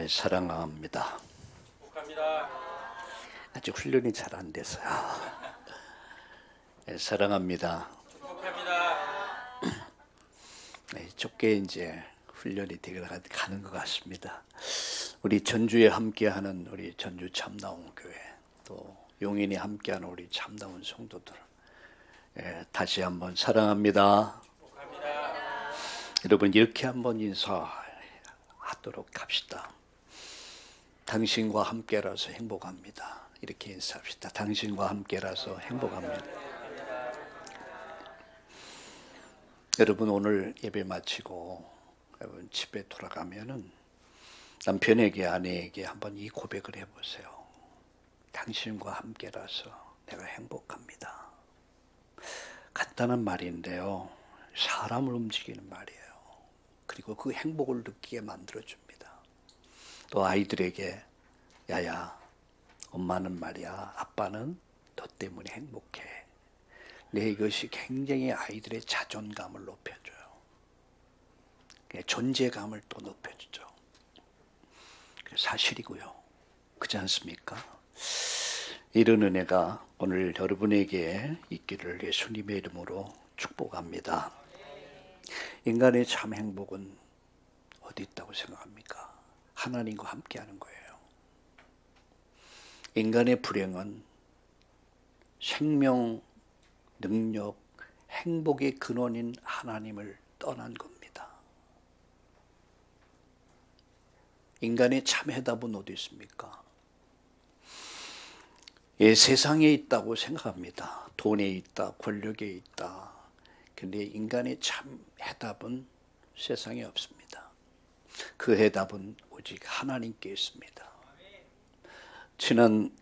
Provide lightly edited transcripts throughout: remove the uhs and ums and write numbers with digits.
사랑합니다. 축하합니다. 아직 훈련이 잘 안 돼서요. 사랑합니다. 축하합니다. 좁게 이제 훈련이 되게 가는 것 같습니다. 우리 전주에 함께하는 우리 전주 참나온 교회, 또 용인이 함께하는 우리 참나온 성도들, 다시 한번 사랑합니다. 축하합니다. 여러분, 이렇게 한번 인사하도록 합시다. 당신과 함께라서 행복합니다. 이렇게 인사합시다. 당신과 함께라서 행복합니다. 여러분, 오늘 예배 마치고 여러분 집에 돌아가면은 남편에게, 아내에게 한번 이 고백을 해보세요. 당신과 함께라서 내가 행복합니다. 간단한 말인데요, 사람을 움직이는 말이에요. 그리고 그 행복을 느끼게 만들어줍니다. 또 아이들에게, 야야, 엄마는 말이야, 아빠는 너 때문에 행복해. 네, 이것이 굉장히 아이들의 자존감을 높여줘요. 존재감을 또 높여주죠. 사실이고요. 그렇지 않습니까? 이런 은혜가 오늘 여러분에게 있기를 예수님의 이름으로 축복합니다. 인간의 참 행복은 어디 있다고 생각합니까? 하나님과 함께하는 거예요. 인간의 불행은 생명, 능력, 행복의 근원인 하나님을 떠난 겁니다. 인간의 참 해답은 어디 있습니까? 세상에 있다고 생각합니다. 돈에 있다, 권력에 있다. 근데 인간의 참 해답은 세상에 없습니다. 그 해답은 오직 하나님께 있습니다. 지난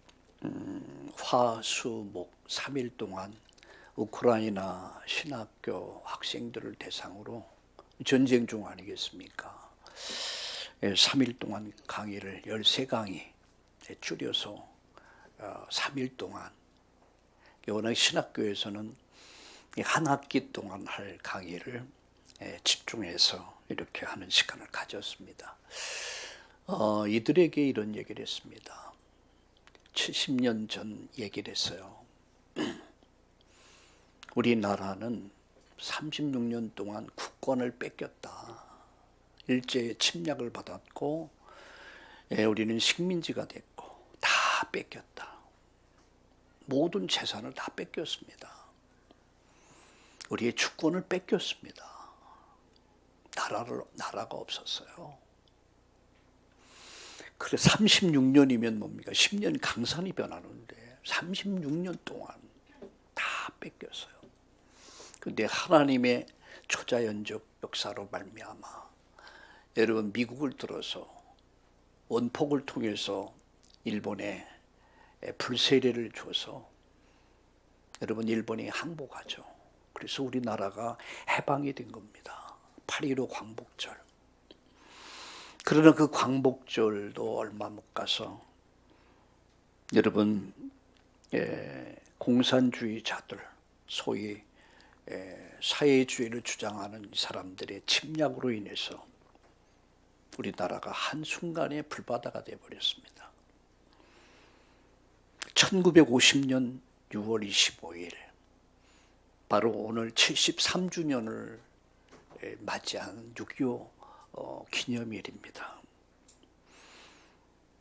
화, 수, 목 3일 동안 우크라이나 신학교 학생들을 대상으로 전쟁 중 아니겠습니까? 3일 동안 강의를 13강의 줄여서 3일 동안, 워낙 신학교에서는 한 학기 동안 할 강의를 집중해서 이렇게 하는 시간을 가졌습니다. 이들에게 이런 얘기를 했습니다. 70년 전 얘기를 했어요. 우리나라는 36년 동안 국권을 뺏겼다. 일제의 침략을 받았고, 우리는 식민지가 됐고 다 뺏겼다. 모든 재산을 다 뺏겼습니다. 우리의 주권을 뺏겼습니다. 나라가 없었어요. 그래 36년이면 뭡니까? 10년 강산이 변하는데 36년 동안 다 뺏겼어요. 근데 하나님의 초자연적 역사로 말미암아 여러분, 미국을 들어서 원폭을 통해서 일본에 불세례를 줘서 여러분, 일본이 항복하죠. 그래서 우리나라가 해방이 된 겁니다. 8.15 광복절. 그러나 그 광복절도 얼마 못 가서 여러분, 공산주의자들, 소위 사회주의를 주장하는 사람들의 침략으로 인해서 우리나라가 한순간에 불바다가 되어버렸습니다. 1950년 6월 25일, 바로 오늘 73주년을 맞이하는 6.25 기념일입니다.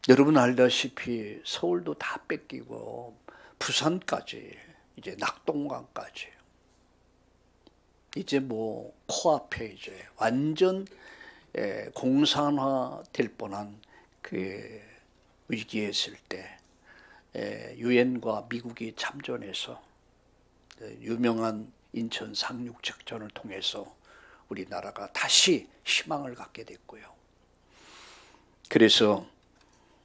여러분 알다시피 서울도 다 뺏기고 부산까지, 이제 낙동강까지, 이제 뭐 코앞에 이제 완전 공산화 될 뻔한 그 위기에 있을 때 유엔과 미국이 참전해서 유명한 인천 상륙작전을 통해서 우리나라가 다시 희망을 갖게 됐고요. 그래서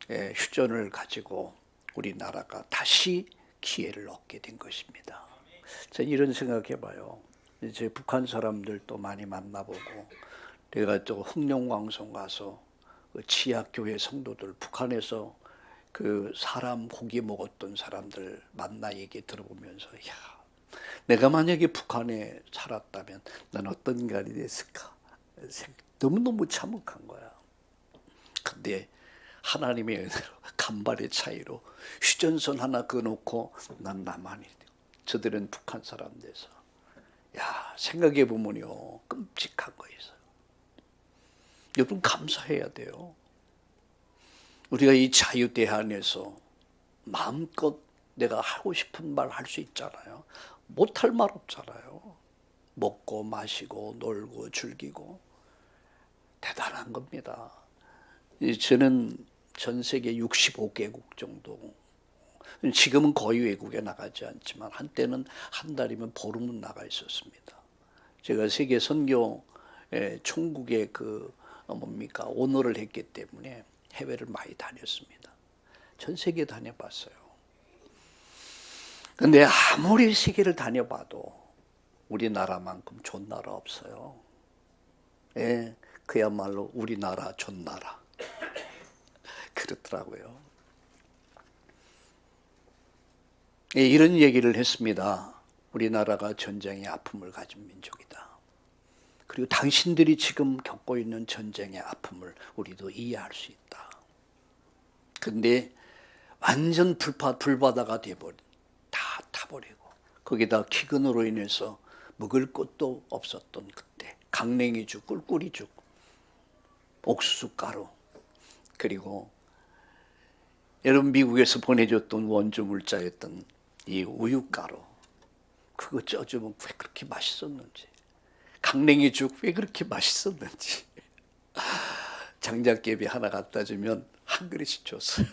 휴전을 가지고 우리나라가 다시 기회를 얻게 된 것입니다. 저는 이런 생각해봐요. 이제 북한 사람들도 많이 만나보고, 내가 또 흑룡왕송 가서 그 치약교회 성도들, 북한에서 그 사람 고기 먹었던 사람들 만나 얘기 들어보면서, 야, 내가 만약에 북한에 살았다면 난 어떤 인간이 됐을까? 너무너무 참혹한 거야. 근데 하나님의 은혜로 간발의 차이로 휴전선 하나 그어놓고 난 나만이 저들은 북한 사람 돼서 야 생각해 보면요 끔찍한 거 있어요. 여러분 감사해야 돼요. 우리가 이 자유대 안에서 마음껏 내가 하고 싶은 말 할 수 있잖아요. 못할 말 없잖아요. 먹고 마시고 놀고 즐기고 대단한 겁니다. 저는 전 세계 65개국 정도, 지금은 거의 외국에 나가지 않지만 한때는 한 달이면 보름은 나가 있었습니다. 제가 세계 선교 총국의 오너를 했기 때문에 해외를 많이 다녔습니다. 전 세계 다녀봤어요. 근데 아무리 세계를 다녀봐도 우리나라만큼 좋은 나라 없어요. 예, 그야말로 우리나라 좋은 나라. 그렇더라고요. 예, 이런 얘기를 했습니다. 우리나라가 전쟁의 아픔을 가진 민족이다. 그리고 당신들이 지금 겪고 있는 전쟁의 아픔을 우리도 이해할 수 있다. 근데 완전 불바다가 돼버린, 다 타버리고 거기다 기근으로 인해서 먹을 것도 없었던 그때 강냉이죽, 꿀꿀이죽, 옥수수 가루, 그리고 여러분 미국에서 보내줬던 원주 물자였던 이 우유가루, 그거 쪄주면 왜 그렇게 맛있었는지, 강냉이죽 왜 그렇게 맛있었는지, 장작개비 하나 갖다 주면 한 그릇씩 줬어요.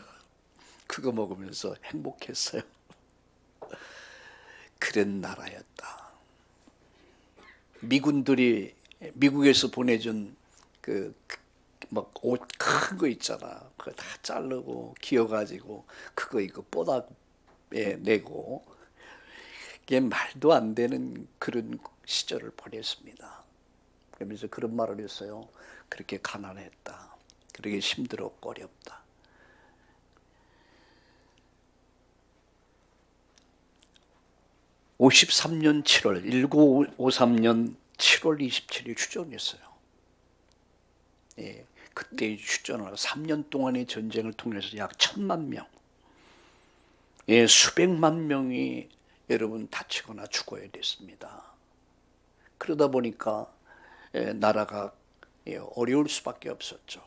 그거 먹으면서 행복했어요. 그런 나라였다. 미군들이 미국에서 보내준 막 옷 큰 거 있잖아. 그거 다 자르고 기어가지고 그거 이거 뽀닥에 내고, 이게 말도 안 되는 그런 시절을 보냈습니다. 그러면서 그런 말을 했어요. 그렇게 가난했다. 그렇게 힘들었고 어렵다. (1953년 7월) 1953년 7월 27일 휴전했어요. 예, 그때 휴전을 3년 동안의 전쟁을 통해서 약 1,000만 명, 예, 수백만 명이 여러분 다치거나 죽어야 됐습니다. 그러다 보니까 나라가 어려울 수밖에 없었죠.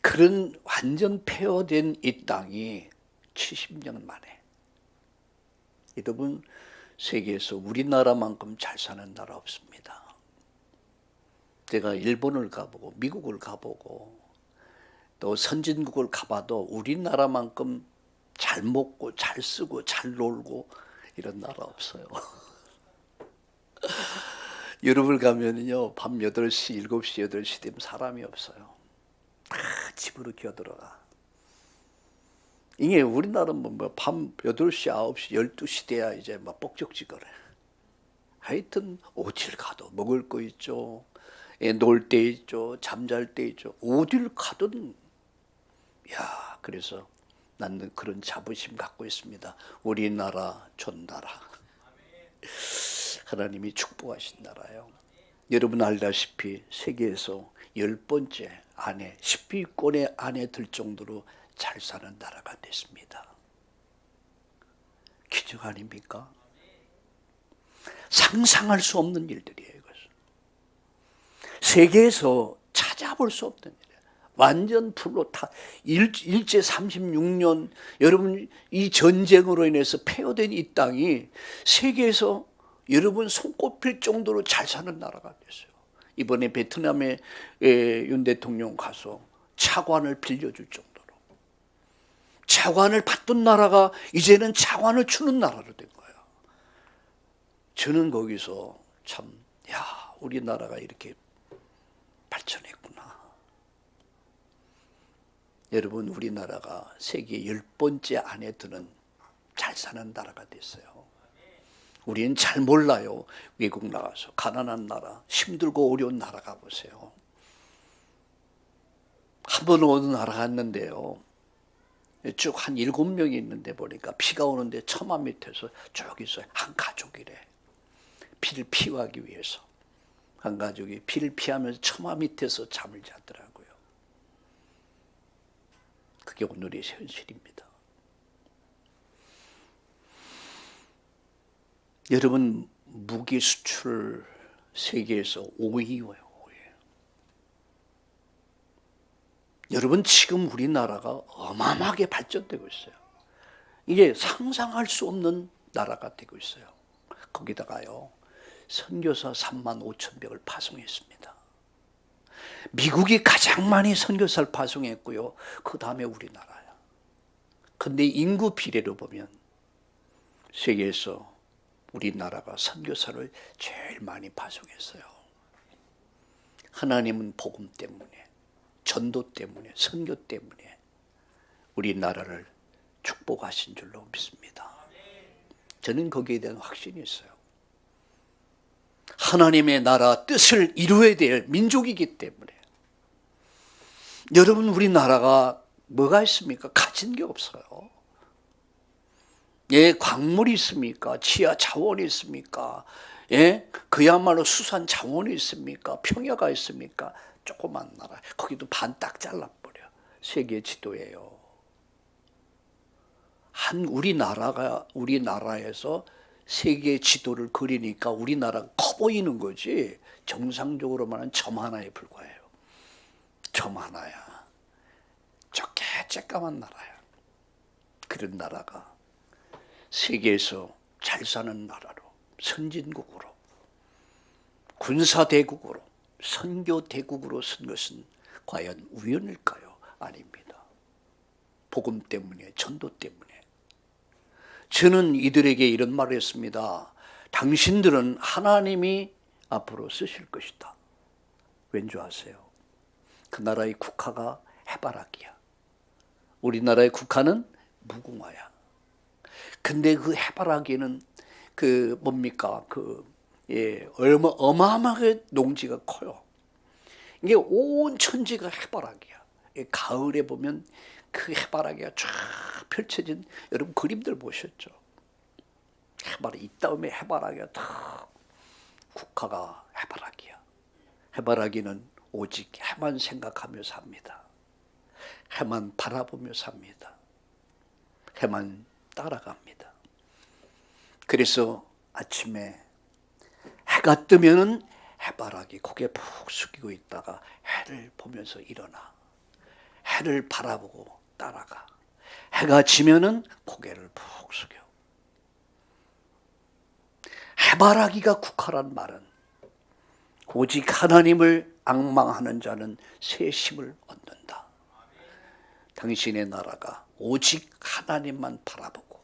그런 완전 폐허된 이 땅이 70년 만에, 여러분 세계에서 우리나라만큼 잘 사는 나라 없습니다. 제가 일본을 가보고 미국을 가보고 또 선진국을 가봐도 우리나라만큼 잘 먹고 잘 쓰고 잘 놀고 이런 나라 없어요. 유럽을 가면요 밤 8시, 7시, 8시 되면 사람이 없어요. 다 집으로 기어들어가. 이게 우리나라는 밤 8시, 9시, 12시 돼야 이제 막 뻑적지거려. 하여튼 어딜 가도 먹을 거 있죠. 놀 때 있죠. 잠잘 때 있죠. 어딜 가든. 야, 그래서 나는 그런 자부심 갖고 있습니다. 우리나라 좋나라. 하나님이 축복하신 나라예요. 여러분 알다시피 세계에서 10번째 안에 10위권의 안에 들 정도로 잘 사는 나라가 됐습니다. 기적 아닙니까? 상상할 수 없는 일들이에요. 이것은 세계에서 찾아볼 수 없는 일이에요. 완전 불로 타 일제 36년 여러분 이 전쟁으로 인해서 폐허된 이 땅이 세계에서 여러분 손꼽힐 정도로 잘 사는 나라가 됐어요. 이번에 베트남에 윤 대통령 가서 차관을 빌려줄 정도로, 차관을 받던 나라가 이제는 차관을 주는 나라로 된 거예요. 저는 거기서 참, 야, 우리나라가 이렇게 발전했구나. 여러분, 우리나라가 세계 10번째 안에 드는 잘 사는 나라가 됐어요. 우리는 잘 몰라요. 외국 나가서 가난한 나라, 힘들고 어려운 나라 가보세요. 한 번 어느 나라 갔는데요, 쭉 한 7명이 있는데 보니까 비가 오는데 처마 밑에서 쭉 있어요. 한 가족이래. 비를 피하기 위해서 한 가족이 비를 피하면서 처마 밑에서 잠을 자더라고요. 그게 오늘의 현실입니다. 여러분, 무기 수출 세계에서 5위예요. 5위. 여러분, 지금 우리나라가 어마어마하게 발전되고 있어요. 이게 상상할 수 없는 나라가 되고 있어요. 거기다가요, 선교사 35,000명을 파송했습니다. 미국이 가장 많이 선교사를 파송했고요, 그 다음에 우리나라야. 근데 인구 비례로 보면 세계에서 우리나라가 선교사를 제일 많이 파송했어요. 하나님은 복음 때문에, 전도 때문에, 선교 때문에 우리나라를 축복하신 줄로 믿습니다. 저는 거기에 대한 확신이 있어요. 하나님의 나라 뜻을 이루어야 될 민족이기 때문에. 여러분, 우리나라가 뭐가 있습니까? 가진 게 없어요. 예, 광물이 있습니까? 지하 자원이 있습니까? 예, 그야말로 수산 자원이 있습니까? 평야가 있습니까? 조그만 나라. 거기도 반 딱 잘라버려. 세계 지도예요. 우리나라에서 세계 지도를 그리니까 우리나라가 커 보이는 거지, 정상적으로 말하면 점 하나에 불과해요. 점 하나야. 저게 쬐까만 나라야. 그런 나라가 세계에서 잘 사는 나라로, 선진국으로, 군사대국으로, 선교대국으로 쓴 것은 과연 우연일까요? 아닙니다. 복음 때문에, 전도 때문에. 저는 이들에게 이런 말을 했습니다. 당신들은 하나님이 앞으로 쓰실 것이다. 왠 줄 아세요? 그 나라의 국화가 해바라기야. 우리나라의 국화는 무궁화야. 근데 그 해바라기는 어마어마하게 농지가 커요. 이게 온 천지가 해바라기야. 가을에 보면 그 해바라기가 쫙 펼쳐진, 여러분 그림들 보셨죠? 해바라기, 이따음에 해바라기가 다, 국화가 해바라기야. 해바라기는 오직 해만 생각하며 삽니다. 해만 바라보며 삽니다. 해만 따라갑니다. 그래서 아침에 해가 뜨면은 해바라기 고개 푹 숙이고 있다가 해를 보면서 일어나. 해를 바라보고 따라가. 해가 지면은 고개를 푹 숙여. 해바라기가 국화란 말은 오직 하나님을 앙망하는 자는 새 힘을 얻는다. 당신의 나라가 오직 하나님만 바라보고,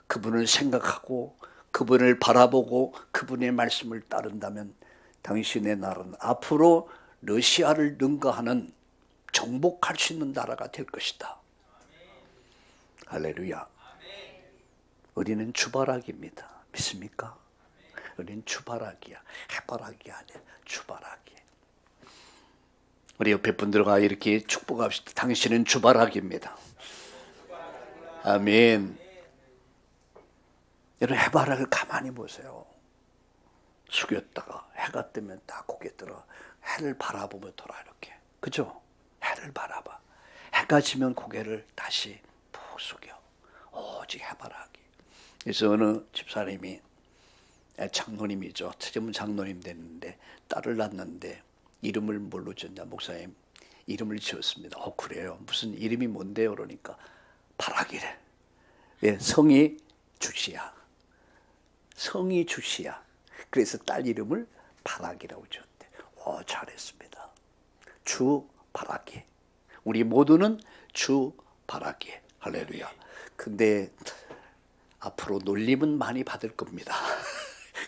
그분을 생각하고, 그분을 바라보고, 그분의 말씀을 따른다면 당신의 나라는 앞으로 러시아를 능가하는, 정복할 수 있는 나라가 될 것이다. 할렐루야. 우리는 주바라기입니다. 믿습니까? 우리는 주바라기야. 해바라기 아니야. 주바라기. 우리 옆에 분들과 이렇게 축복합시다. 당신은 주바라기입니다. 아멘. 여러분, 해바라기를 가만히 보세요. 숙였다가 해가 뜨면 딱 고개 들어 해를 바라보며 돌아, 이렇게. 그죠? 해를 바라봐. 해가 지면 고개를 다시 푹 숙여. 오직 해바라기. 그래서 어느 집사님이, 장로님이죠. 최재문 장로님 됐는데 딸을 낳았는데 이름을 뭘로 지었냐, 목사님 이름을 지었습니다. 그래요? 무슨 이름이 뭔데요? 그러니까 바라기래. 예, 성이 주시야. 성이 주시야. 그래서 딸 이름을 바라기라고 지었대. 잘했습니다. 주 바라기. 우리 모두는 주 바라기. 할렐루야. 근데 앞으로 놀림은 많이 받을 겁니다.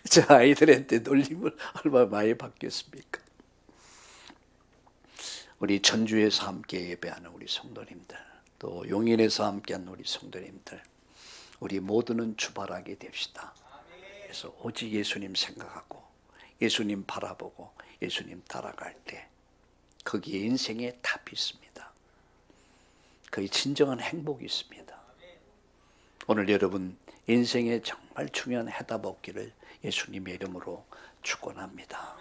저 아이들한테 놀림을 얼마나 많이 받겠습니까? 우리 전주에서 함께 예배하는 우리 성도님들, 또 용인에서 함께하는 우리 성도님들, 우리 모두는 주바라기 됩시다. 그래서 오직 예수님 생각하고, 예수님 바라보고, 예수님 따라갈 때 거기에 인생의 답이 있습니다. 거기 진정한 행복이 있습니다. 오늘 여러분 인생에 정말 중요한 해답 얻기를 예수님의 이름으로 축원합니다.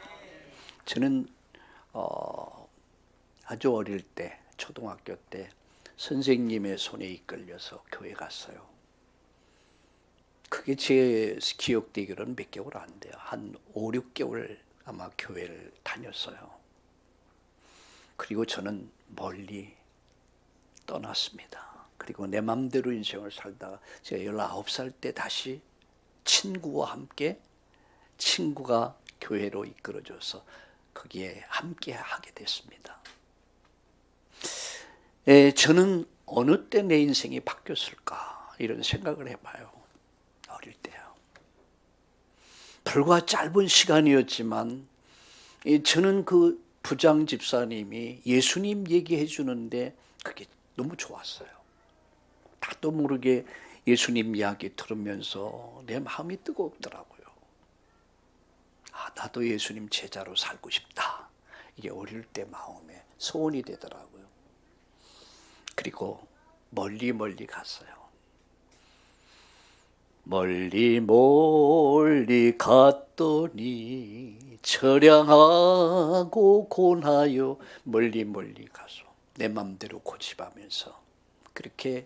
저는 아주 어릴 때, 초등학교 때 선생님의 손에 이끌려서 교회 갔어요. 그게 제 기억되기로는 몇 개월 안 돼요. 한 5, 6개월 아마 교회를 다녔어요. 그리고 저는 멀리 떠났습니다. 그리고 내 맘대로 인생을 살다가 제가 19살 때 다시 친구와 함께, 친구가 교회로 이끌어줘서 거기에 함께 하게 됐습니다. 저는 어느 때 내 인생이 바뀌었을까 이런 생각을 해봐요. 어릴 때요. 불과 짧은 시간이었지만 저는 그 부장 집사님이 예수님 얘기해 주는데 그게 너무 좋았어요. 나도 모르게 예수님 이야기 들으면서 내 마음이 뜨겁더라고요. 아, 나도 예수님 제자로 살고 싶다. 이게 어릴 때 마음에 소원이 되더라고요. 그리고 멀리 갔어요. 멀리 갔더니 처량하고 곤하여 멀리 가서 내 맘대로 고집하면서 그렇게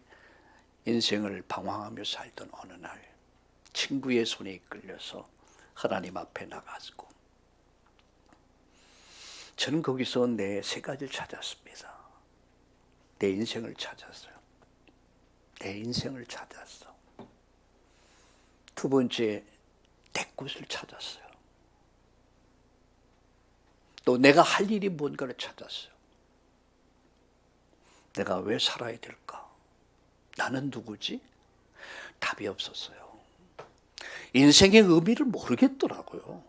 인생을 방황하며 살던 어느 날 친구의 손에 이끌려서 하나님 앞에 나갔고 저는 거기서 내 세 가지를 찾았습니다. 내 인생을 찾았어요. 내 인생을 찾았어. 두 번째, 내 곳을 찾았어요. 또 내가 할 일이 뭔가를 찾았어요. 내가 왜 살아야 될까? 나는 누구지? 답이 없었어요. 인생의 의미를 모르겠더라고요.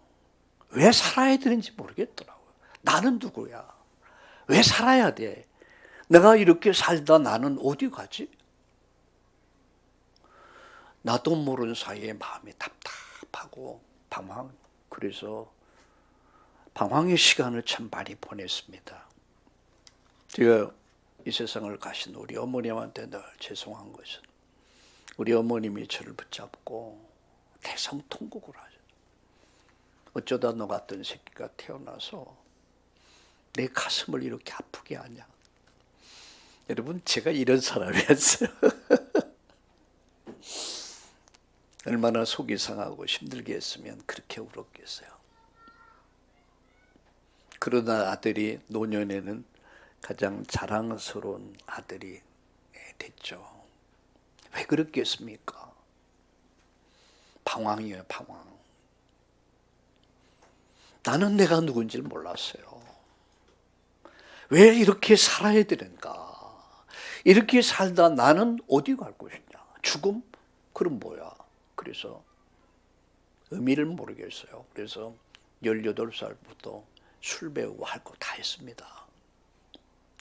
왜 살아야 되는지 모르겠더라고요. 나는 누구야? 왜 살아야 돼? 내가 이렇게 살다 나는 어디 가지? 나도 모르는 사이에 마음이 답답하고 방황. 그래서 방황의 시간을 참 많이 보냈습니다. 제가 이 세상을 가신 우리 어머님한테 늘 죄송한 것은 우리 어머님이 저를 붙잡고 대성통곡을 하죠. 어쩌다 너 같은 새끼가 태어나서 내 가슴을 이렇게 아프게 하냐. 여러분, 제가 이런 사람이었어요. 얼마나 속이 상하고 힘들게 했으면 그렇게 울었겠어요. 그러나 아들이 노년에는 가장 자랑스러운 아들이 됐죠. 왜 그렇겠습니까? 방황이에요, 방황. 나는 내가 누군지를 몰랐어요. 왜 이렇게 살아야 되는가? 이렇게 살다 나는 어디 갈 것이냐? 죽음? 그럼 뭐야? 그래서 의미를 모르겠어요. 그래서 18살부터 술 배우고 할 거 다 했습니다.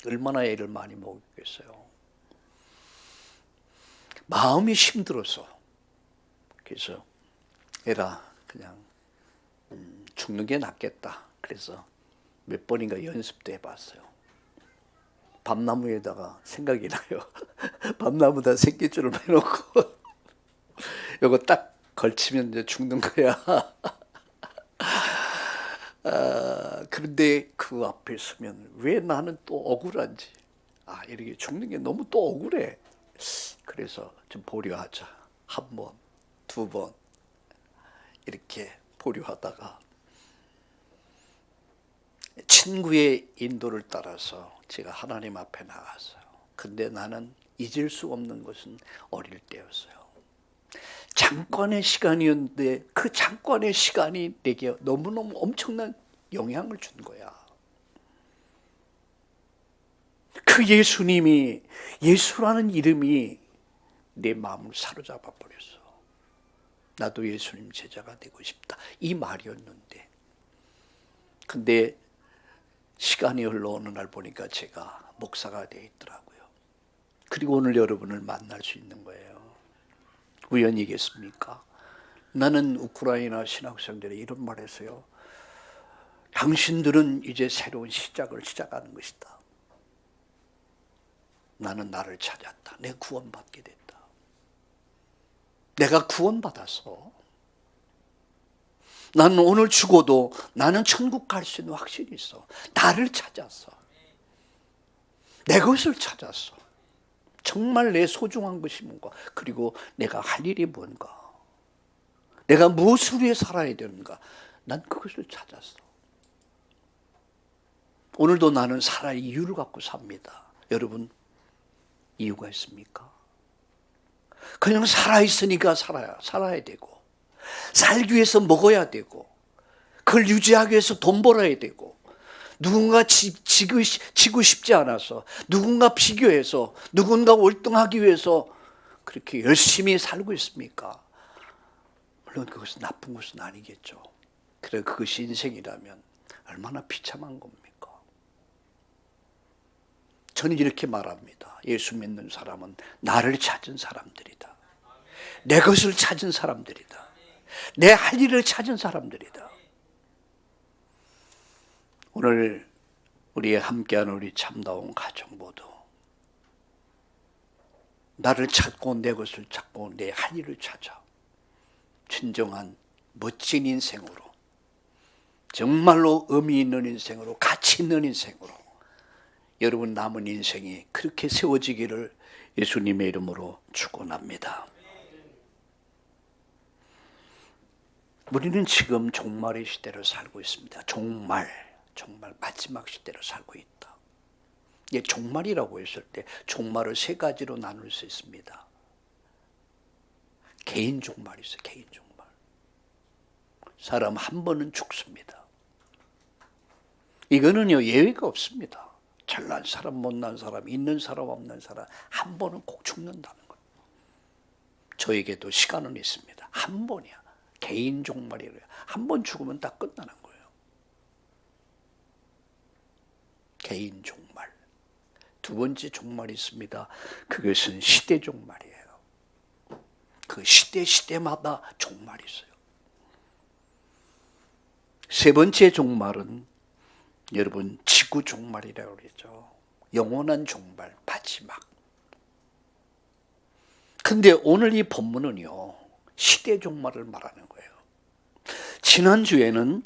얼마나 애를 많이 먹였겠어요. 마음이 힘들어서 그래서 애라 그냥 죽는 게 낫겠다. 그래서 몇 번인가 연습도 해봤어요. 밤나무에다가 생각이 나요. 밤나무에다 새끼줄을 해놓고 이거 딱 걸치면 이제 죽는 거야. 그런데 그 앞에 서면 왜 나는 또 억울한지. 이렇게 죽는 게 너무 또 억울해. 그래서 좀 보류하자. 한 번, 두 번 이렇게 보류하다가 친구의 인도를 따라서 제가 하나님 앞에 나갔어요. 근데 나는 잊을 수 없는 것은 어릴 때였어요. 잠깐의 시간이었는데 그 잠깐의 시간이 내게 너무너무 엄청난 영향을 준 거야. 그 예수님이, 예수라는 이름이 내 마음을 사로잡아 버렸어. 나도 예수님 제자가 되고 싶다. 이 말이었는데. 근데 시간이 흘러 어느 날 보니까 제가 목사가 되어 있더라고요. 그리고 오늘 여러분을 만날 수 있는 거예요. 우연이겠습니까? 나는 우크라이나 신학생들이 이런 말 했어요. 당신들은 이제 새로운 시작을 시작하는 것이다. 나는 나를 찾았다. 내가 구원받게 됐다. 내가 구원받았어. 나는 오늘 죽어도 나는 천국 갈 수 있는 확신이 있어. 나를 찾았어. 내 것을 찾았어. 정말 내 소중한 것이 뭔가, 그리고 내가 할 일이 뭔가, 내가 무엇을 위해 살아야 되는가, 난 그것을 찾았어. 오늘도 나는 살아야 이유를 갖고 삽니다. 여러분, 이유가 있습니까? 그냥 살아있으니까 살아야 되고, 살기 위해서 먹어야 되고, 그걸 유지하기 위해서 돈 벌어야 되고, 누군가 지고 싶지 않아서, 누군가 비교해서, 누군가 월등하기 위해서 그렇게 열심히 살고 있습니까? 물론 그것은 나쁜 것은 아니겠죠. 그래, 그것이 인생이라면 얼마나 비참한 겁니까? 저는 이렇게 말합니다. 예수 믿는 사람은 나를 찾은 사람들이다. 내 것을 찾은 사람들이다. 내 할 일을 찾은 사람들이다. 오늘 우리 함께하는 우리 참다운 가정 모두 나를 찾고 내 것을 찾고 내 할 일을 찾아 진정한 멋진 인생으로, 정말로 의미 있는 인생으로, 가치 있는 인생으로 여러분 남은 인생이 그렇게 세워지기를 예수님의 이름으로 축원합니다. 우리는 지금 종말의 시대를 살고 있습니다. 정말 마지막 시대를 살고 있다. 종말이라고 했을 때 종말을 세 가지로 나눌 수 있습니다. 개인 종말이 있어요. 개인 종말. 사람 한 번은 죽습니다. 이거는요, 예외가 없습니다. 잘난 사람, 못난 사람, 있는 사람, 없는 사람 한 번은 꼭 죽는다는 거예요. 저에게도 시간은 있습니다. 한 번이야. 개인 종말이래요. 한 번 죽으면 다 끝나는 거예요. 개인 종말. 두 번째 종말이 있습니다. 그것은 시대 종말이에요. 그 시대마다 종말이 있어요. 세 번째 종말은 여러분 지구 종말이라고 그러죠. 영원한 종말, 마지막. 근데 오늘 이 본문은요, 시대 종말을 말하는 거예요. 지난주에는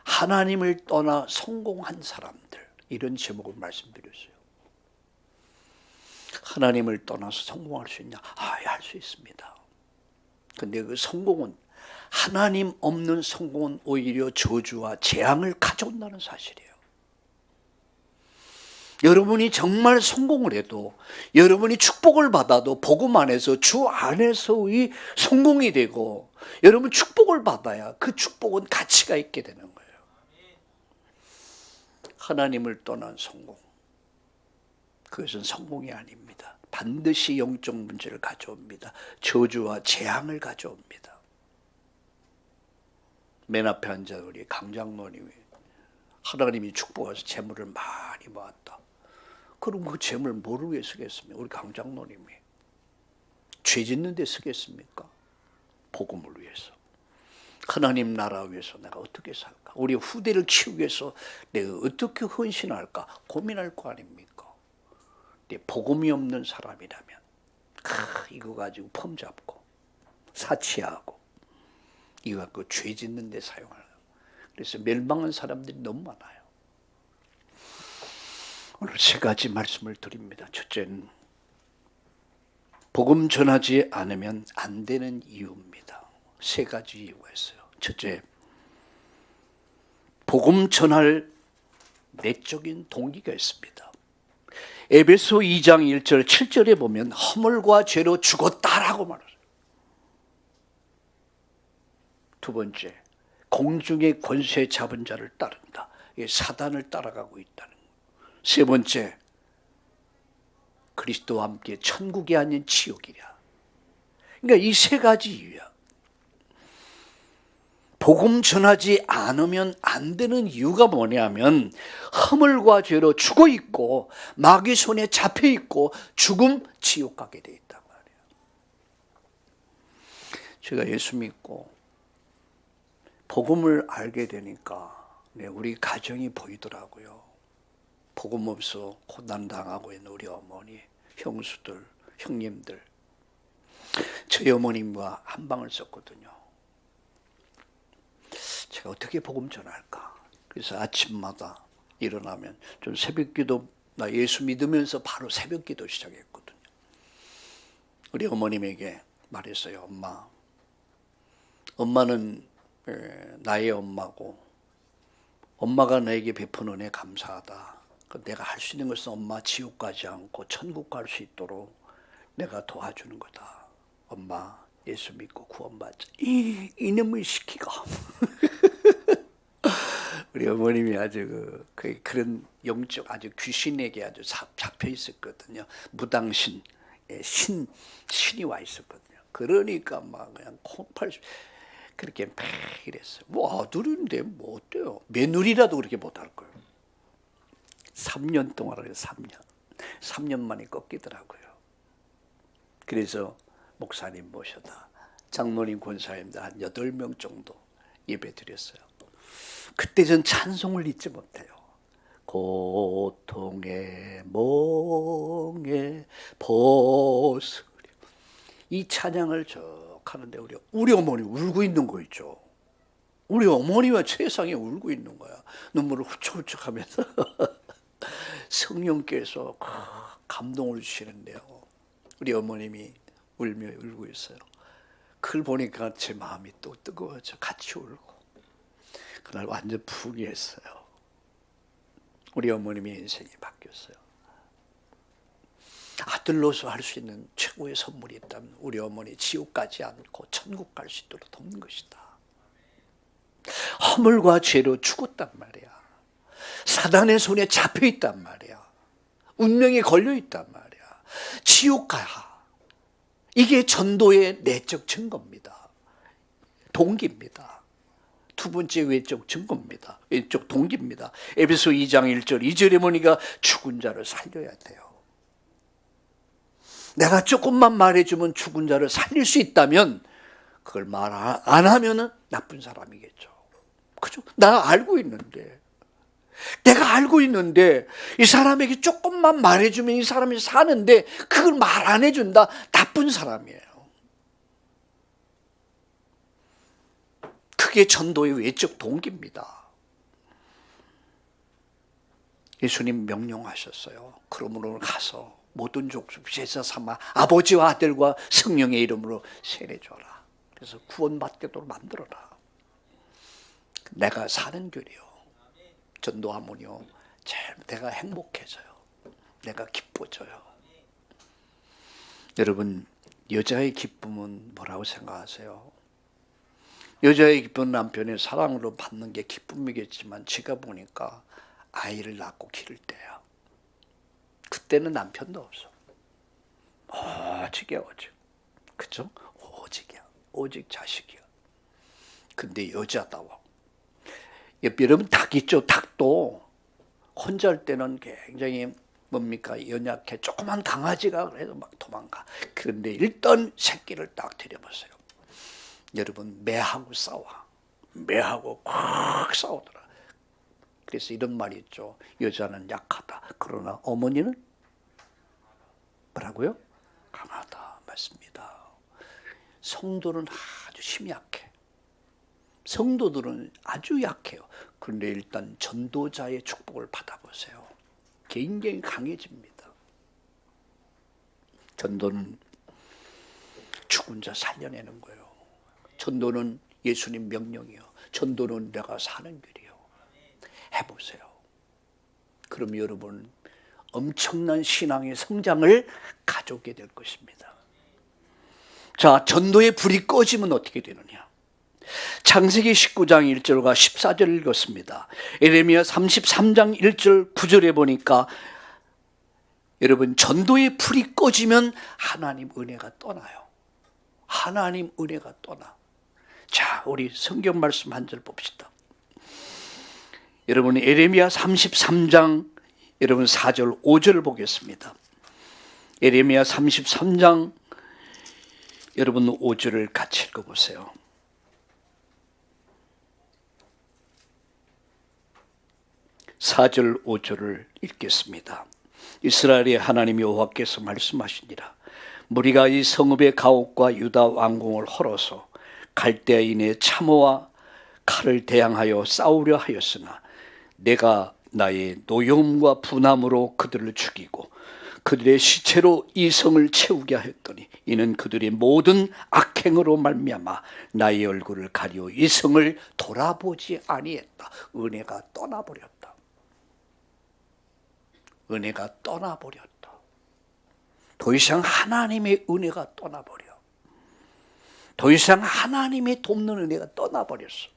하나님을 떠나 성공한 사람들, 이런 제목을 말씀드렸어요. 하나님을 떠나서 성공할 수 있냐? 할 수 있습니다. 근데 그 성공은, 하나님 없는 성공은 오히려 저주와 재앙을 가져온다는 사실이에요. 여러분이 정말 성공을 해도, 여러분이 축복을 받아도 복음 안에서, 주 안에서의 성공이 되고, 여러분 축복을 받아야 그 축복은 가치가 있게 되는 거예요. 하나님을 떠난 성공, 그것은 성공이 아닙니다. 반드시 영적 문제를 가져옵니다. 저주와 재앙을 가져옵니다. 맨 앞에 앉아 우리 강장로님이 하나님이 축복해서 재물을 많이 모았다. 그럼 그 재물 뭐를 위해 쓰겠습니까? 우리 강장로님이 죄 짓는 데 쓰겠습니까? 복음을 위해서, 하나님 나라 위해서 내가 어떻게 살까? 우리 후대를 키우기 위해서 내가 어떻게 헌신할까? 고민할 거 아닙니까? 근데 복음이 없는 사람이라면 이거 가지고 폼 잡고 사치하고 이거 갖고 죄 짓는 데 사용하는 거예요. 그래서 멸망한 사람들이 너무 많아요. 오늘 세 가지 말씀을 드립니다. 첫째는 복음 전하지 않으면 안 되는 이유입니다. 세 가지 이유가 있어요. 첫째, 복음 전할 내적인 동기가 있습니다. 에베소 2장 1절 7절에 보면 허물과 죄로 죽었다라고 말해요. 두 번째, 공중의 권세 잡은 자를 따른다. 사단을 따라가고 있다는 거예요. 세 번째, 그리스도와 함께 천국이 아닌 지옥이랴. 그러니까 이 세 가지 이유야. 복음 전하지 않으면 안 되는 이유가 뭐냐면 허물과 죄로 죽어 있고 마귀 손에 잡혀 있고 죽음 지옥 가게 돼 있단 말이에요. 제가 예수 믿고 복음을 알게 되니까 우리 가정이 보이더라고요. 복음 없어 고난당하고 있는 우리 어머니, 형수들, 형님들. 저희 어머님과 한 방을 썼거든요. 제가 어떻게 복음 전할까? 그래서 아침마다 일어나면 좀 새벽기도, 나 예수 믿으면서 바로 새벽기도 시작했거든요. 우리 어머님에게 말했어요. 엄마는 나의 엄마고 엄마가 나에게 베푼 은혜 감사하다. 내가 할 수 있는 것은 엄마 지옥 가지 않고 천국 갈 수 있도록 내가 도와주는 거다. 엄마 예수 믿고 구원받자. 이놈의 시키가. 우리 어머님이 아주 그런 영적 아주 귀신에게 아주 잡혀 있었거든요. 무당신, 신이 와 있었거든요. 그러니까 막 그냥 콩팔 그렇게 막 이랬어요. 뭐 아들인데 뭐 어때요? 며느리라도 그렇게 못할 거예요. 3년 동안 해요. 3년 만에 꺾이더라고요. 그래서 목사님 모셔다 장로님 권사님들 한 8명 정도 예배 드렸어요. 그때 전 찬송을 잊지 못해요. 고통의 몽에 벗으려. 이 찬양을 쭉 하는데 우리 어머니 울고 있는 거 있죠. 우리 어머니와 세상에 울고 있는 거야. 눈물을 훌쩍훌쩍 하면서 성령께서 감동을 주시는데요. 우리 어머님이 울고 있어요. 그걸 보니까 제 마음이 또 뜨거워져. 같이 울고. 그날 완전 붕이했어요. 우리 어머님의 인생이 바뀌었어요. 아들로서 할 수 있는 최고의 선물이 있다면 우리 어머니 지옥 가지 않고 천국 갈 수 있도록 돕는 것이다. 허물과 죄로 죽었단 말이야. 사단의 손에 잡혀 있단 말이야. 운명에 걸려 있단 말이야. 지옥 가. 이게 전도의 내적 증거입니다. 동기입니다. 두 번째 외적 증거입니다. 외적 동기입니다. 에베소 2장 1절 2절에 보니까 죽은 자를 살려야 돼요. 내가 조금만 말해주면 죽은 자를 살릴 수 있다면 그걸 말 안 하면은 나쁜 사람이겠죠. 그죠? 내가 알고 있는데 이 사람에게 조금만 말해주면 이 사람이 사는데 그걸 말 안 해준다. 나쁜 사람이에요. 그게 전도의 외적 동기입니다. 예수님 명령하셨어요. 그러므로 가서 모든 족속 제자 삼아 아버지와 아들과 성령의 이름으로 세례줘라. 그래서 구원받게도 만들어라. 내가 사는 길이요. 전도하면요. 내가 행복해져요. 내가 기뻐져요. 여러분, 여자의 기쁨은 뭐라고 생각하세요? 여자의 기쁨은 남편의 사랑으로 받는 게 기쁨이겠지만 제가 보니까 아이를 낳고 기를 때야. 그때는 남편도 없어. 오직이야. 그죠? 오직이야. 오직 자식이야. 근데 여자다워. 여러분 닭 있죠? 닭도 혼자 할 때는 굉장히 연약해. 조그만 강아지가 그래도 막 도망가. 그런데 일단 새끼를 딱 들여보세요. 여러분 매하고 싸워. 매하고 꽉 싸우더라. 그래서 이런 말이 있죠. 여자는 약하다. 그러나 어머니는 뭐라고요? 강하다. 맞습니다. 성도는 아주 힘이 약해. 성도들은 아주 약해요. 그런데 일단 전도자의 축복을 받아보세요. 굉장히 강해집니다. 전도는 죽은 자 살려내는 거예요. 전도는 예수님 명령이요. 전도는 내가 사는 길이요. 해보세요. 그럼 여러분 엄청난 신앙의 성장을 가져오게 될 것입니다. 자, 전도의 불이 꺼지면 어떻게 되느냐? 창세기 19장 1절과 14절 읽었습니다. 예레미야 33장 1절 9절에 보니까 여러분 전도의 불이 꺼지면 하나님 은혜가 떠나요. 하나님 은혜가 떠나. 자, 우리 성경 말씀 한 절 봅시다. 여러분 예레미야 33장 여러분 4절 5절을 보겠습니다. 예레미야 33장 여러분 5절을 같이 읽어보세요. (4절) (5절을) 읽겠습니다. 이스라엘의 하나님 여호와께서 말씀하시니라. 무리가 이 성읍의 가옥과 유다 왕궁을 헐어서 갈대아인의 참호와 칼을 대항하여 싸우려 하였으나 내가 나의 노여움과 분함으로 그들을 죽이고 그들의 시체로 이 성을 채우게 하였더니 이는 그들의 모든 악행으로 말미암아 나의 얼굴을 가리워 이 성을 돌아보지 아니했다. 은혜가 떠나버렸다. 은혜가 떠나버렸다. 더 이상 하나님의 은혜가 떠나버려. 더 이상 하나님의 돕는 은혜가 떠나버렸어.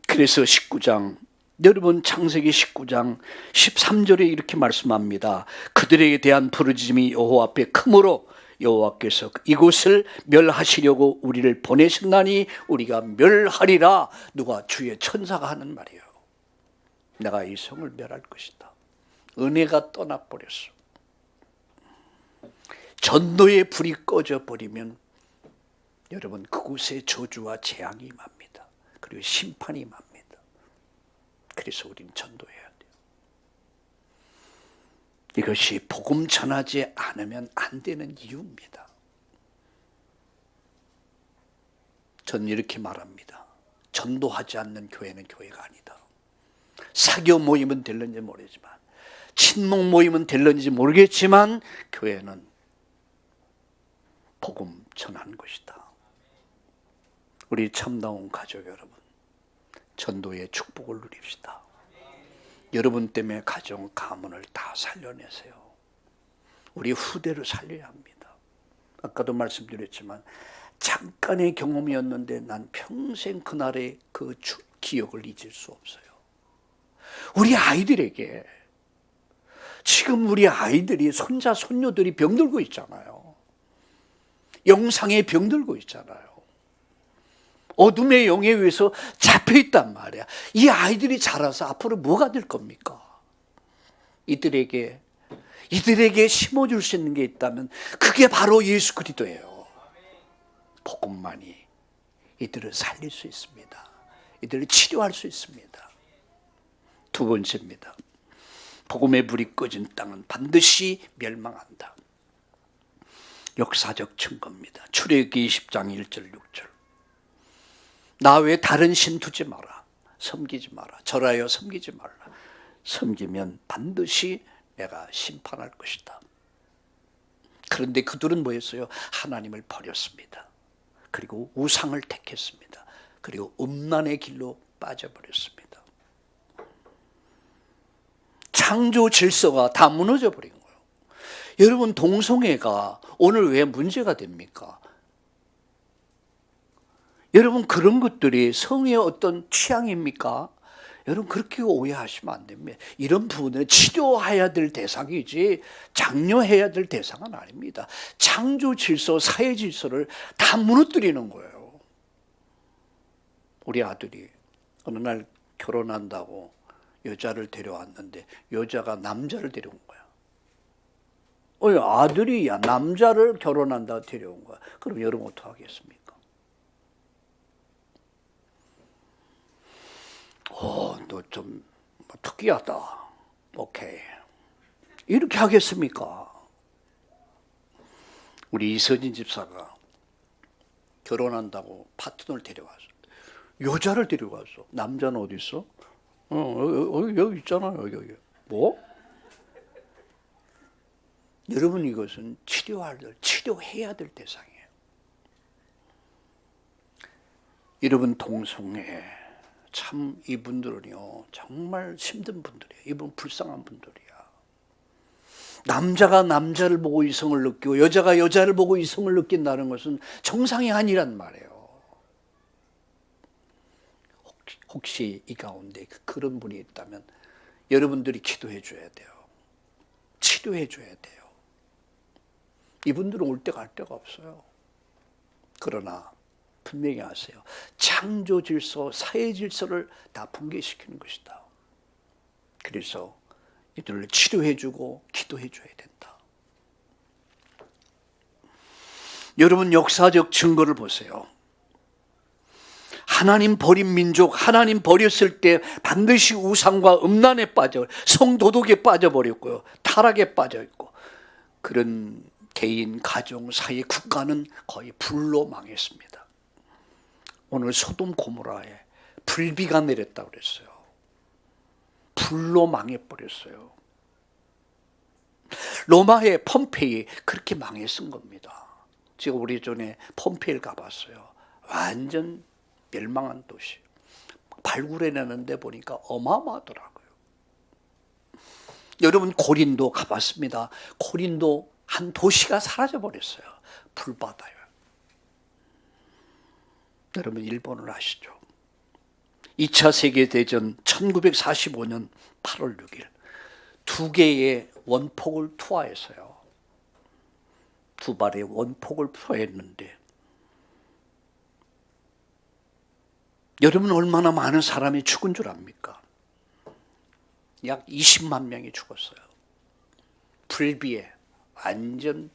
그래서 19장, 여러분 창세기 19장 13절에 이렇게 말씀합니다. 그들에게 대한 부르짖음이 여호와 앞에 크므로 여호와께서 이곳을 멸하시려고 우리를 보내셨나니 우리가 멸하리라. 누가? 주의 천사가 하는 말이에요. 내가 이 성을 멸할 것이다. 은혜가 떠나버렸어. 전도의 불이 꺼져버리면 여러분 그곳에 저주와 재앙이 임합니다. 그리고 심판이 임합니다. 그래서 우리는 전도해야 돼요. 이것이 복음 전하지 않으면 안 되는 이유입니다. 저는 이렇게 말합니다. 전도하지 않는 교회는 교회가 아니다. 사교 모임은 될는지 모르지만, 친목 모임은 될는지 모르겠지만 교회는 복음 전하는 것이다. 우리 참다운 가족 여러분, 전도의 축복을 누립시다. 여러분 때문에 가정, 가문을 다 살려내세요. 우리 후대를 살려야 합니다. 아까도 말씀드렸지만 잠깐의 경험이었는데 난 평생 그날의 그 기억을 잊을 수 없어요. 우리 아이들에게, 지금 우리 아이들이, 손자, 손녀들이 병들고 있잖아요. 영상에 병들고 있잖아요. 어둠의 영에 의해서 잡혀있단 말이야. 이 아이들이 자라서 앞으로 뭐가 될 겁니까? 이들에게 심어줄 수 있는 게 있다면 그게 바로 예수 그리스도예요. 복음만이 이들을 살릴 수 있습니다. 이들을 치료할 수 있습니다. 두 번째입니다. 복음의 불이 꺼진 땅은 반드시 멸망한다. 역사적 증거입니다. 출애굽기 20장 1절 6절. 나 외에 다른 신 두지 마라. 섬기지 마라. 절하여 섬기지 말라. 섬기면 반드시 내가 심판할 것이다. 그런데 그들은 뭐였어요? 하나님을 버렸습니다. 그리고 우상을 택했습니다. 그리고 음란의 길로 빠져버렸습니다. 창조 질서가 다 무너져 버린 거예요. 여러분, 동성애가 오늘 왜 문제가 됩니까? 여러분, 그런 것들이 성의 어떤 취향입니까? 여러분, 그렇게 오해하시면 안 됩니다. 이런 부분은 치료해야 될 대상이지 장려해야 될 대상은 아닙니다. 창조 질서, 사회 질서를 다 무너뜨리는 거예요. 우리 아들이 어느 날 결혼한다고 여자를 데려왔는데 여자가 남자를 데려온 거야. 아들이 남자를 결혼한다고 데려온 거야. 그럼 여러분 어떡하겠습니까? 너 좀 특이하다. 오케이. 이렇게 하겠습니까? 우리 이서진 집사가 결혼한다고 파트너를 데려왔어. 여자를 데려왔어. 남자는 어디 있어? 여기 있잖아. 여기. 뭐? 여러분, 이것은 치료해야 될 대상이에요. 여러분, 동성애. 참 이분들은요 정말 힘든 분들이에요. 이분 불쌍한 분들이야. 남자가 남자를 보고 이성을 느끼고 여자가 여자를 보고 이성을 느낀다는 것은 정상이 아니란 말이에요. 혹시 이 가운데 그런 분이 있다면 여러분들이 기도해 줘야 돼요. 치료해 줘야 돼요. 이분들은 올 때 갈 데가 없어요. 그러나 분명히 아세요. 창조 질서, 사회 질서를 다 붕괴시키는 것이다. 그래서 이들을 치료해주고 기도해줘야 된다. 여러분, 역사적 증거를 보세요. 하나님 버린 민족, 하나님 버렸을 때 반드시 우상과 음란에 빠져, 성도덕에 빠져버렸고요. 타락에 빠져있고, 그런 개인, 가정, 사회, 국가는 거의 불로 망했습니다. 오늘 소돔 고모라에 불비가 내렸다고 그랬어요. 불로 망해버렸어요. 로마의 폼페이 그렇게 망했은 겁니다. 제가 우리 전에 폼페이를 가봤어요. 완전 멸망한 도시. 발굴해내는데 보니까 어마어마하더라고요. 여러분 고린도 가봤습니다. 고린도 한 도시가 사라져버렸어요. 불바다요. 여러분 일본을 아시죠? 2차 세계대전 1945년 8월 6일 두 개의 원폭을 투하했어요. 두 발의 원폭을 투하했는데 여러분 얼마나 많은 사람이 죽은 줄 압니까? 약 20만 명이 죽었어요. 불비에 완전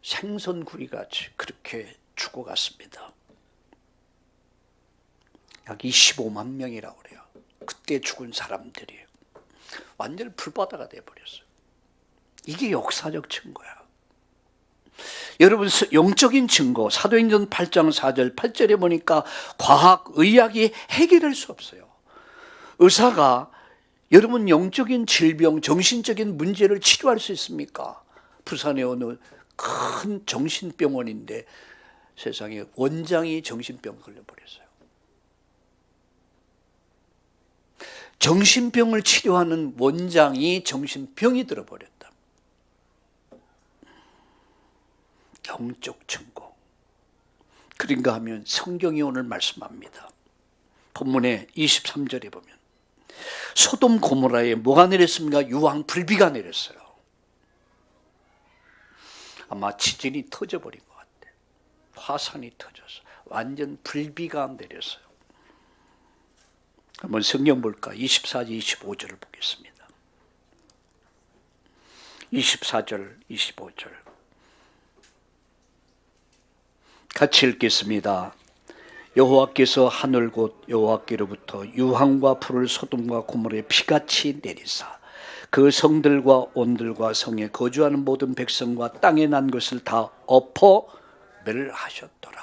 생선구이같이 그렇게 죽어갔습니다. 약 25만 명이라고 그래요. 그때 죽은 사람들이 완전 불바다가 돼버렸어요. 이게 역사적 증거야. 여러분 영적인 증거 사도행전 8장 4절 8절에 보니까 과학, 의학이 해결할 수 없어요. 의사가 여러분 영적인 질병, 정신적인 문제를 치료할 수 있습니까? 부산의 어느 큰 정신병원인데 세상에 원장이 정신병 걸려버렸어요. 정신병을 치료하는 원장이 정신병이 들어버렸다. 영적 증거. 그런가 하면 성경이 오늘 말씀합니다. 본문의 23절에 보면 소돔 고모라에 뭐가 내렸습니까? 유황 불비가 내렸어요. 아마 지진이 터져버린 것 같아. 화산이 터져서 완전 불비가 내렸어요. 한번 성경 볼까? 24절 25절을 보겠습니다. 24절 25절 같이 읽겠습니다. 여호와께서 하늘 곧 여호와께로부터 유황과 불을 소돔과 고모라에 피같이 내리사 그 성들과 온들과 성에 거주하는 모든 백성과 땅에 난 것을 다 엎어 멸하셨더라.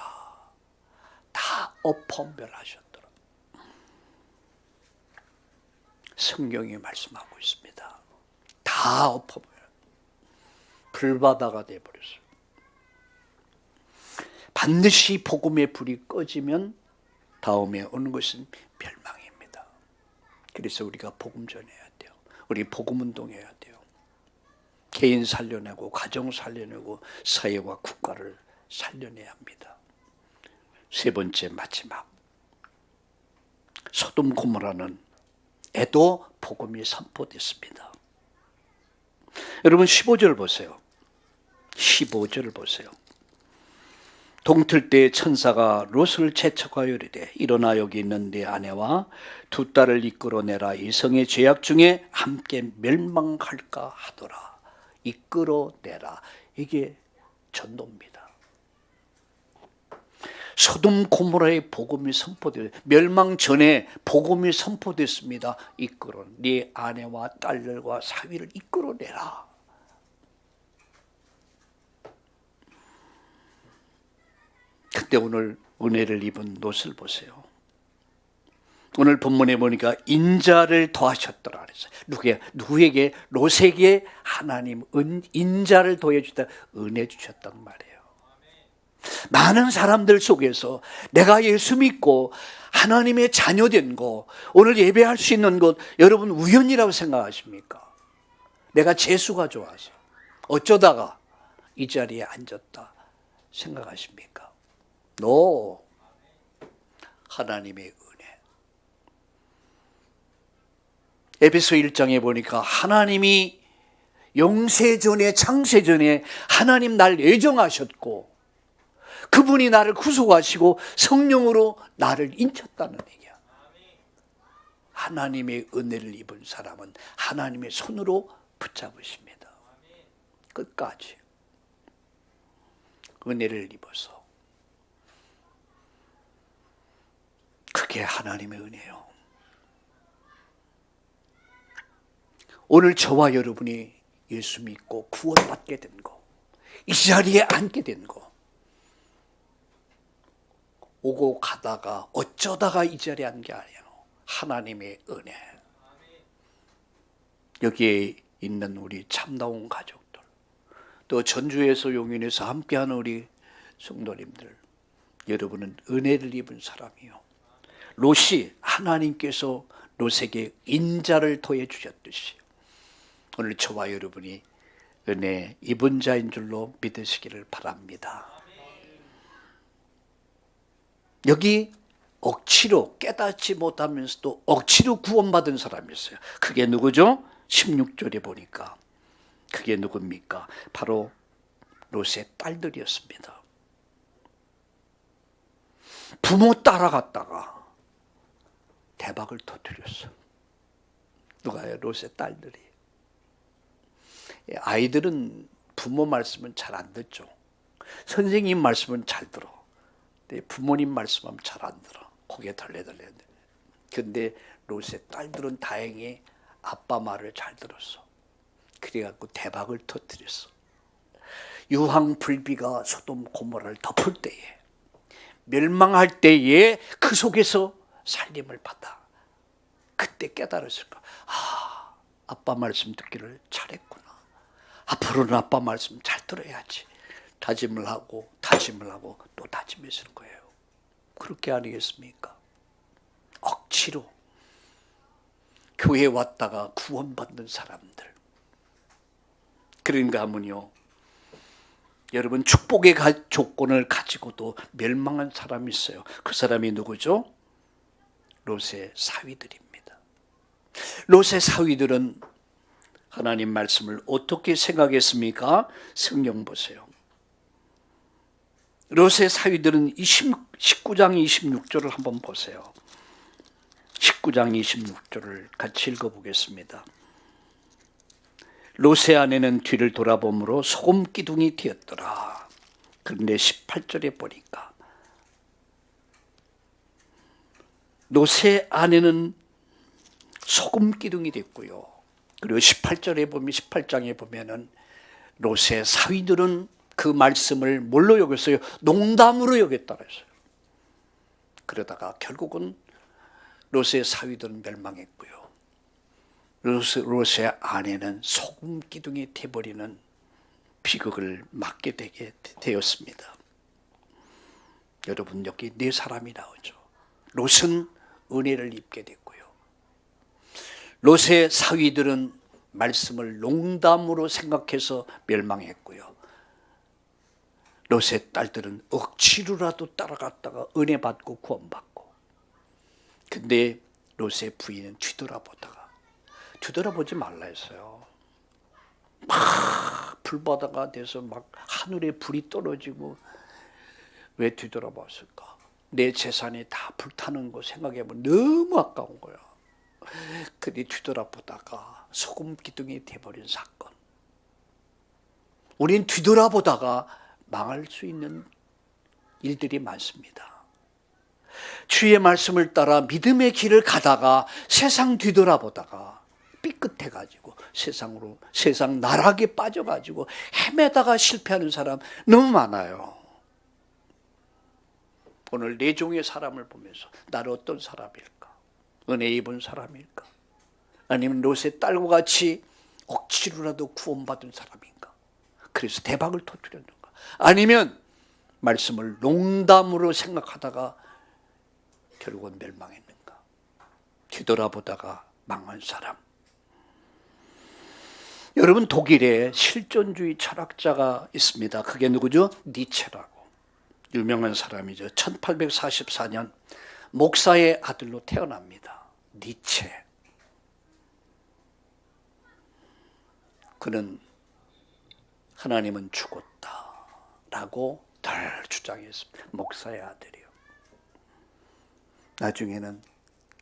다 엎어 멸하셨더라. 성경이 말씀하고 있습니다. 다 엎어 멸. 불바다가 되어버렸어요. 반드시 복음의 불이 꺼지면 다음에 오는 것은 멸망입니다. 그래서 우리가 복음 전해야 돼요. 우리 복음 운동해야 돼요. 개인 살려내고 가정 살려내고 사회와 국가를 살려내야 합니다. 세 번째 마지막 소돔 고모라는 에도 복음이 선포됐습니다. 여러분 15절 보세요. 15절을 보세요. 동틀 때 천사가 롯을 재촉하여 이르되 일어나 여기 있는 네 아내와 두 딸을 이끌어내라. 이 성의 죄악 중에 함께 멸망할까 하더라. 이끌어내라. 이게 전도입니다. 소돔 고모라의 복음이 선포되었습니다. 멸망 전에 복음이 선포됐습니다. 이끌어 네 아내와 딸들과 사위를 이끌어내라. 그때 오늘 은혜를 입은 롯을 보세요. 오늘 본문에 보니까 인자를 더하셨더라 그랬어요. 누구에게? 롯에게 하나님 인자를 더해주다 은혜 주셨단 말이에요. 많은 사람들 속에서 내가 예수 믿고 하나님의 자녀된 거, 오늘 예배할 수 있는 것 여러분 우연이라고 생각하십니까? 내가 재수가 좋아서 어쩌다가 이 자리에 앉았다 생각하십니까? No. 하나님의 은혜. 에베소 1장에 보니까 하나님이 영세전에 창세전에 하나님 날 예정하셨고 그분이 나를 구속하시고 성령으로 나를 인쳤다는 얘기야. 하나님의 은혜를 입은 사람은 하나님의 손으로 붙잡으십니다. 끝까지 은혜를 입어서. 그게 하나님의 은혜예요. 오늘 저와 여러분이 예수 믿고 구원받게 된 거, 이 자리에 앉게 된 거, 오고 가다가 어쩌다가 이 자리에 앉은 게 아니에요. 하나님의 은혜. 여기에 있는 우리 참다운 가족들, 또 전주에서 용인에서 함께하는 우리 성도님들, 여러분은 은혜를 입은 사람이요. 롯이 하나님께서 롯에게 인자를 더해 주셨듯이 오늘 저와 여러분이 은혜 입은 자인 줄로 믿으시기를 바랍니다. 여기 억지로 깨닫지 못하면서도 억지로 구원받은 사람이 있어요. 그게 누구죠? 16절에 보니까 그게 누굽니까? 바로 롯의 딸들이었습니다. 부모 따라갔다가 대박을 터뜨렸어. 누가요? 롯의 딸들이. 아이들은 부모 말씀은 잘 안 듣죠. 선생님 말씀은 잘 들어. 부모님 말씀하면 잘 안 들어. 고개 덜레덜레. 근데 롯의 딸들은 다행히 아빠 말을 잘 들었어. 그래갖고 대박을 터뜨렸어. 유황불비가 소돔 고모라를 덮을 때에, 멸망할 때에 그 속에서 살림을 받아. 그때 깨달았을 거야. 아, 아빠 말씀 듣기를 잘했구나. 앞으로는 아빠 말씀 잘 들어야지. 다짐을 하고 또 다짐했을 거예요. 그렇게 아니겠습니까? 억지로 교회 왔다가 구원받는 사람들. 그런가 하면요, 여러분 축복의 조건을 가지고도 멸망한 사람이 있어요. 그 사람이 누구죠? 롯의 사위들입니다. 롯의 사위들은 하나님 말씀을 어떻게 생각했습니까? 성경 보세요. 롯의 사위들은 19장 26절을 한번 보세요. 19장 26절을 같이 읽어보겠습니다. 롯의 아내는 뒤를 돌아보므로 소금 기둥이 되었더라. 그런데 18절에 보니까 롯의 아내는 소금 기둥이 됐고요. 그리고 18장에 보면은 롯의 사위들은 그 말씀을 뭘로 여겼어요? 농담으로 여겼다 그랬어요. 그러다가 결국은 롯의 사위들은 멸망했고요. 롯의 아내는 소금 기둥이 돼버리는 비극을 맞게 되게 되었습니다. 여러분, 여기 네 사람이 나오죠. 롯은 은혜를 입게 됐고요. 롯의 사위들은 말씀을 농담으로 생각해서 멸망했고요. 롯의 딸들은 억지로라도 따라갔다가 은혜 받고 구원받고. 근데 롯의 부인은 뒤돌아보지 말라 했어요. 막 불바다가 돼서 막 하늘에 불이 떨어지고, 왜 뒤돌아봤을까? 내 재산이 다 불타는 거 생각해보면 너무 아까운 거야. 근데 뒤돌아보다가 소금 기둥이 돼버린 사건. 우린 뒤돌아보다가 망할 수 있는 일들이 많습니다. 주의 말씀을 따라 믿음의 길을 가다가 세상 뒤돌아보다가 삐끗해가지고 세상 나락에 빠져가지고 헤매다가 실패하는 사람 너무 많아요. 오늘 내 종의 사람을 보면서 나를 어떤 사람일까? 은혜 입은 사람일까? 아니면 롯의 딸과 같이 억지로라도 구원받은 사람인가? 그래서 대박을 터뜨렸는가? 아니면 말씀을 농담으로 생각하다가 결국은 멸망했는가? 뒤돌아보다가 망한 사람. 여러분, 독일에 실존주의 철학자가 있습니다. 그게 누구죠? 니체라고. 유명한 사람이죠. 1844년 목사의 아들로 태어납니다. 니체. 그는 하나님은 죽었다라고 덜 주장했습니다. 목사의 아들이요. 나중에는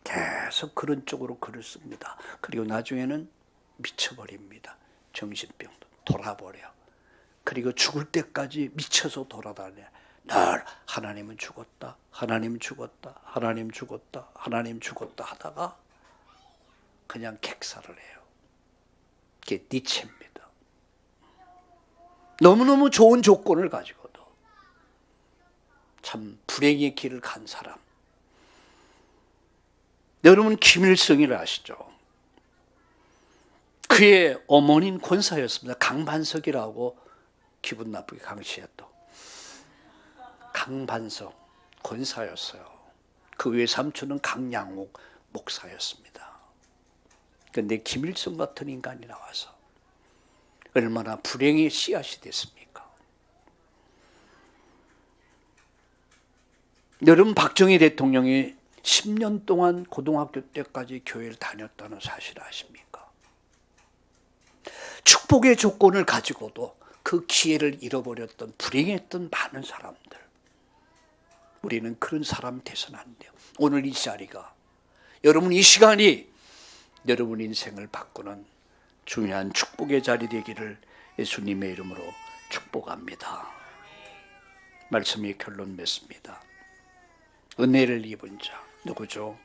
계속 그런 쪽으로 글을 씁니다. 그리고 나중에는 미쳐버립니다. 정신병도 돌아버려. 그리고 죽을 때까지 미쳐서 돌아다녀. 늘 하나님은 죽었다, 하나님 죽었다, 하나님 죽었다, 하나님 죽었다 하다가 그냥 객사를 해요. 그게 니체입니다. 너무너무 좋은 조건을 가지고도 참 불행의 길을 간 사람. 여러분, 김일성이를 아시죠? 그의 어머니는 권사였습니다. 강반석이라고 기분 나쁘게 강시했던 강반석 권사였어요. 그 외삼촌은 강양옥 목사였습니다. 그런데 김일성 같은 인간이 나와서 얼마나 불행의 씨앗이 됐습니까? 여러분, 박정희 대통령이 10년 동안 고등학교 때까지 교회를 다녔다는 사실 아십니까? 축복의 조건을 가지고도 그 기회를 잃어버렸던 불행했던 많은 사람들, 우리는 그런 사람이 돼서는 안 돼요. 오늘 이 자리가, 여러분 이 시간이 여러분 인생을 바꾸는 중요한 축복의 자리 되기를 예수님의 이름으로 축복합니다. 말씀이 결론 맺습니다. 은혜를 입은 자 누구죠?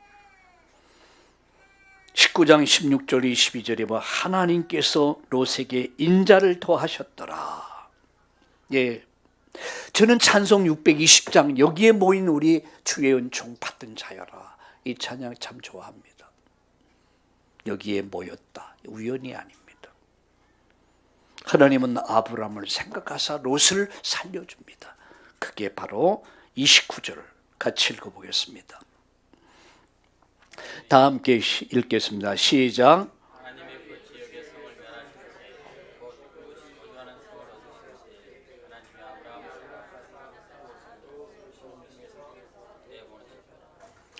19장 16절 22절에 뭐 하나님께서 롯에게 인자를 더하셨더라. 예, 저는 찬송 620장 여기에 모인 우리 주의 은총 받은 자여라, 이 찬양 참 좋아합니다. 여기에 모였다, 우연이 아닙니다. 하나님은 아브라함을 생각하사 롯을 살려줍니다. 그게 바로 29절 같이 읽어보겠습니다. 다 함께 읽겠습니다. 시작. 하나님의 그 지역의 성을 멸하시고 곧 롯이 거주하는 성을 얻으시되 하나님이 아브라함을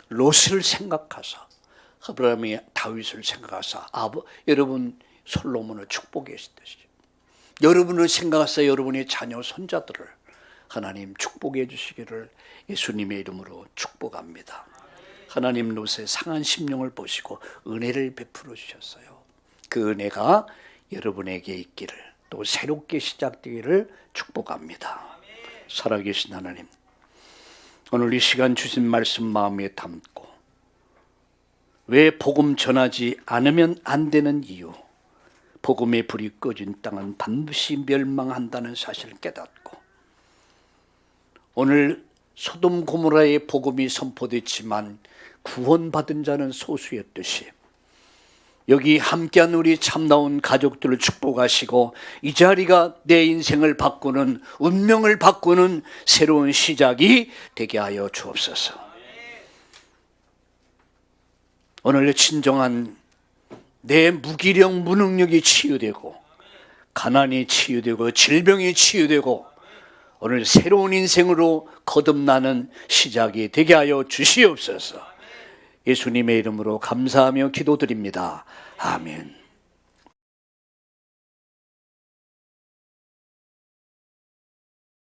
롯을 생각하사, 아브라함이 다윗을 생각하사, 여러분 솔로몬을 축복했듯이 여러분을 생각하사 여러분의 자녀 손자들을 하나님 축복해 주시기를 예수님의 이름으로 축복합니다. 하나님 롯의 상한 심령을 보시고 은혜를 베풀어 주셨어요. 그 은혜가 여러분에게 있기를, 또 새롭게 시작되기를 축복합니다. 살아계신 하나님, 오늘 이 시간 주신 말씀 마음에 담고 왜 복음 전하지 않으면 안 되는 이유, 복음의 불이 꺼진 땅은 반드시 멸망한다는 사실을 깨닫고, 오늘 소돔 고모라의 복음이 선포됐지만 구원받은 자는 소수였듯이 여기 함께한 우리 참나온 가족들을 축복하시고 이 자리가 내 인생을 바꾸는, 운명을 바꾸는 새로운 시작이 되게 하여 주옵소서. 오늘 진정한 내 무기력 무능력이 치유되고 가난이 치유되고 질병이 치유되고 오늘 새로운 인생으로 거듭나는 시작이 되게 하여 주시옵소서. 예수님의 이름으로 감사하며 기도드립니다. 아멘.